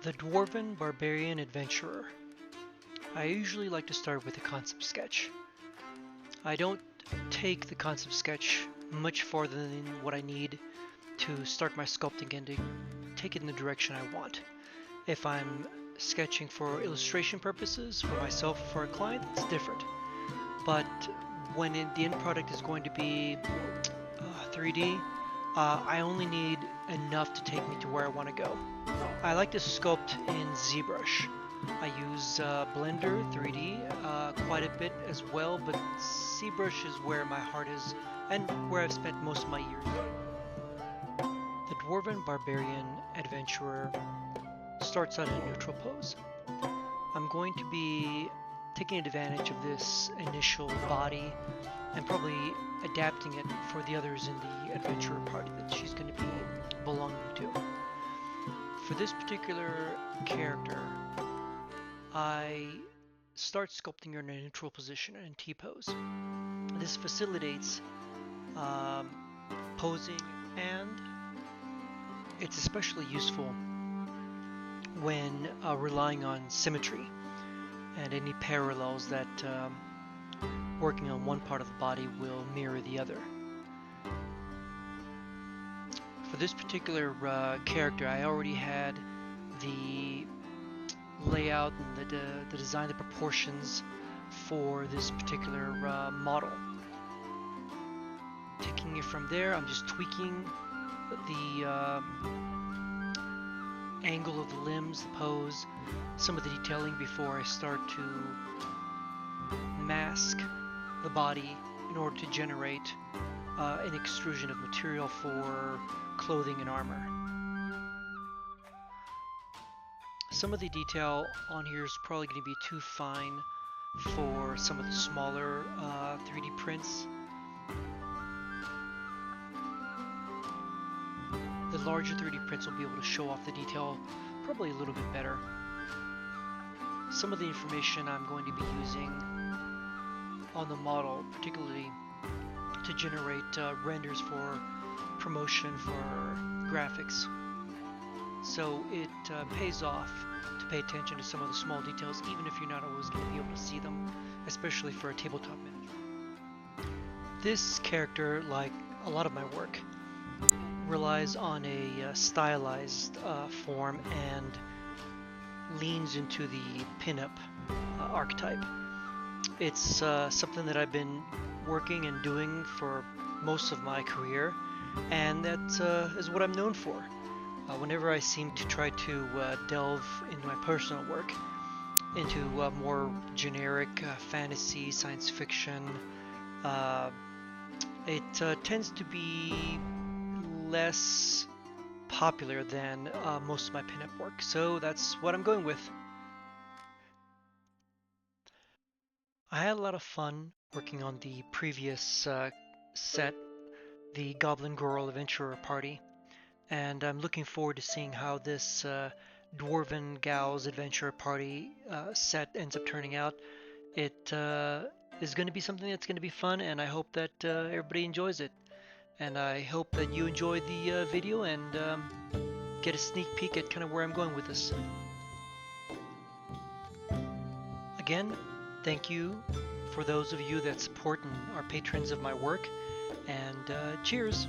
The Dwarven Barbarian Adventurer. I usually like to start with a concept sketch. I don't take the concept sketch much farther than what I need to start my sculpting and to take it in the direction I want. If I'm sketching for illustration purposes, for myself or for a client, it's different. But when the end product is going to be 3D, I only need enough to take me to where I want to go. I like to sculpt in ZBrush. I use Blender 3D quite a bit as well, but ZBrush is where my heart is and where I've spent most of my years. The Dwarven Barbarian Adventurer starts out in a neutral pose. I'm going to be taking advantage of this initial body and probably adapting it for the others in the adventurer party that she's going to be belonging to. For this particular character, I start sculpting her in a neutral position in T-pose. This facilitates posing, and it's especially useful when relying on symmetry and any parallels that working on one part of the body will mirror the other. For this particular character, I already had the layout and the design, the proportions for this particular model. Taking it from there, I'm just tweaking the angle of the limbs, the pose, some of the detailing before I start to mask the body in order to generate an extrusion of material for clothing and armor. Some of the detail on here is probably going to be too fine for some of the smaller 3D prints. The larger 3D prints will be able to show off the detail probably a little bit better. Some of the information I'm going to be using on the model, particularly to generate renders for promotion for graphics. So it pays off to pay attention to some of the small details, even if you're not always going to be able to see them, especially for a tabletop miniature. This character, like a lot of my work, relies on a stylized form and leans into the pinup archetype. It's something that I've been working and doing for most of my career, and that is what I'm known for. Whenever I seem to try to delve into my personal work, into more generic fantasy, science fiction, it tends to be less popular than most of my pinup work, so that's what I'm going with. I had a lot of fun working on the previous set, the Goblin Girl Adventurer Party, and I'm looking forward to seeing how this Dwarven Gals Adventurer Party set ends up turning out. It is going to be something that's going to be fun, and I hope that everybody enjoys it. And I hope that you enjoy the video and get a sneak peek at kind of where I'm going with this. Again, thank you for those of you that support and are patrons of my work, and cheers!